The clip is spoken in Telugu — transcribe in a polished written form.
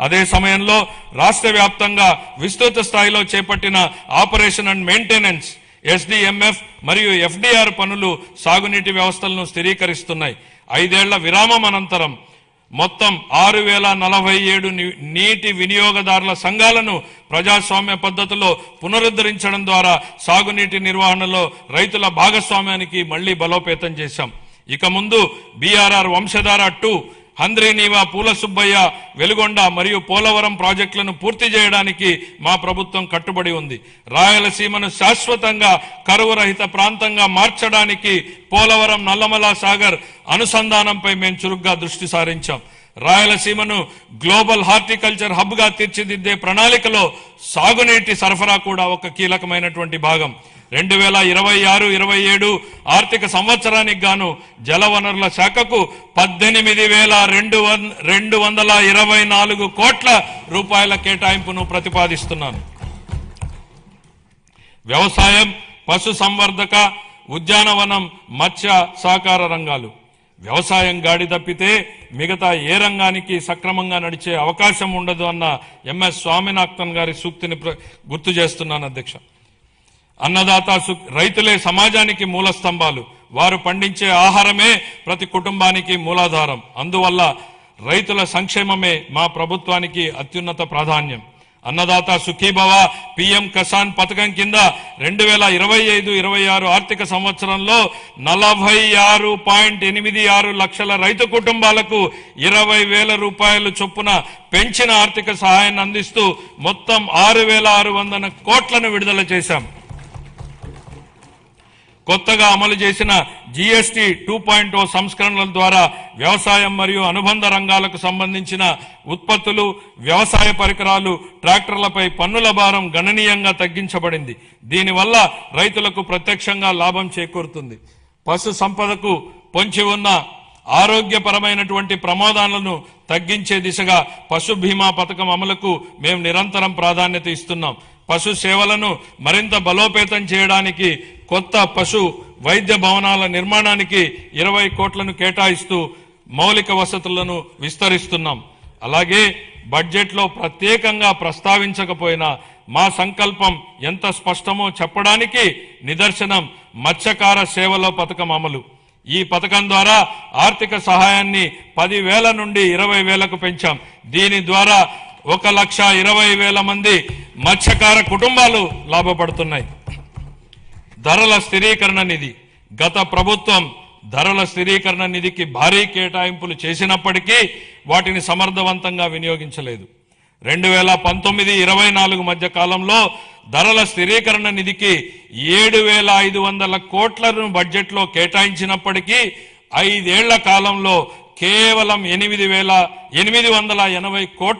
అదే సమయంలో రాష్ట్ర వ్యాప్తంగా విస్తృత స్థాయిలో చేపట్టిన ఆపరేషన్ అండ్ మెయింటెనెన్స్ ఎస్డిఎంఎఫ్ మరియు ఎఫ్డిఆర్ పనులు సాగునీటి వ్యవస్థలను స్థిరీకరిస్తున్నాయి. 5 ఏళ్ల విరామం అనంతరం మొత్తం 6047 నీటి వినియోగదారుల సంఘాలను ప్రజాస్వామ్య పద్ధతిలో పునరుద్ధరించడం ద్వారా సాగునీటి నిర్వహణలో రైతుల భాగస్వామ్యానికి మళ్లీ బలోపేతం చేశాం. ఇక ముందు బీఆర్ఆర్ వంశధార 2, హంద్రీనీవా, పూల సుబ్బయ్య, వెలుగొండ మరియు పోలవరం ప్రాజెక్టులను పూర్తి చేయడానికి మా ప్రభుత్వం కట్టుబడి ఉంది. రాయలసీమను శాశ్వతంగా కరువు రహిత ప్రాంతంగా మార్చడానికి పోలవరం నల్లమల సాగర్ అనుసంధానంపై మేము చురుగ్గా దృష్టి సారించాం. రాయలసీమను గ్లోబల్ హార్టికల్చర్ హబ్ గా తీర్చిదిద్దే ప్రణాళికలో సాగునీటి సరఫరా కూడా ఒక కీలకమైనటువంటి భాగం. 2026-27 ఆర్థిక సంవత్సరానికి గాను జలవనరుల శాఖకు 18,224 కోట్ల రూపాయల కేటాయింపును ప్రతిపాదిస్తున్నాను. వ్యవసాయం, పశు సంవర్ధక, ఉద్యానవనం, మత్స్య సహకార రంగాలు. వ్యవసాయం గాడి తప్పితే మిగతా ఏ రంగానికి సక్రమంగా నడిచే అవకాశం ఉండదు అన్న ఎంఎస్ స్వామినాథన్ గారి సూక్తిని గుర్తు చేస్తున్నాను అధ్యక్ష. అన్నదాత రైతులే సమాజానికి మూల స్తంభాలు. వారు పండించే ఆహారమే ప్రతి కుటుంబానికి మూలాధారం. అందువల్ల రైతుల సంక్షేమమే మా ప్రభుత్వానికి అత్యున్నత ప్రాధాన్యం. అన్నదాత సుఖీభవ పిఎం కిసాన్ పథకం కింద 2025-26 ఆర్థిక సంవత్సరంలో 46.86 లక్షల రైతు కుటుంబాలకు 20,000 రూపాయలు చొప్పున పెంచిన ఆర్థిక సహాయాన్ని అందిస్తూ మొత్తం 6,600 కోట్లను విడుదల చేశాం. కొత్తగా అమలు చేసిన జీఎస్టీ 2.0 సంస్కరణల ద్వారా వ్యవసాయం మరియు అనుబంధ రంగాలకు సంబంధించిన ఉత్పత్తులు, వ్యవసాయ పరికరాలు, ట్రాక్టర్లపై పన్నుల భారం గణనీయంగా తగ్గించబడింది. దీనివల్ల రైతులకు ప్రత్యక్షంగా లాభం చేకూరుతుంది. పశు సంపదకు పొంచి ఉన్న ఆరోగ్యపరమైనటువంటి ప్రమాదాలను తగ్గించే దిశగా పశు బీమా పథకం అమలుకు మేము నిరంతరం ప్రాధాన్యత ఇస్తున్నాం. పశు సేవలను మరింత బలోపేతం చేయడానికి కొత్త పశు వైద్య భవనాల నిర్మాణానికి 20 కోట్లను కేటాయిస్తూ మౌలిక వసతులను విస్తరిస్తున్నాం. అలాగే బడ్జెట్లో ప్రత్యేకంగా ప్రస్తావించకపోయినా మా సంకల్పం ఎంత స్పష్టమో చెప్పడానికి నిదర్శనం మత్స్యకార సేవలో పథకం అమలు. ఈ పథకం ద్వారా ఆర్థిక సహాయాన్ని 10,000 నుండి 20,000కు పెంచాం. దీని ద్వారా 1,20,000 మంది మత్స్యకార కుటుంబాలు లాభపడుతున్నాయి. ధరల స్థిరీకరణ నిధి. గత ప్రభుత్వం ధరల స్థిరీకరణ నిధికి భారీ కేటాయింపులు చేసినప్పటికీ వాటిని సమర్థవంతంగా వినియోగించలేదు. 2019-24 మధ్య కాలంలో ధరల స్థిరీకరణ నిధికి 7,500 కోట్లను బడ్జెట్లో కేటాయించినప్పటికీ 5 ఏళ్ల కాలంలో కేవలం 8,880 కోట్ల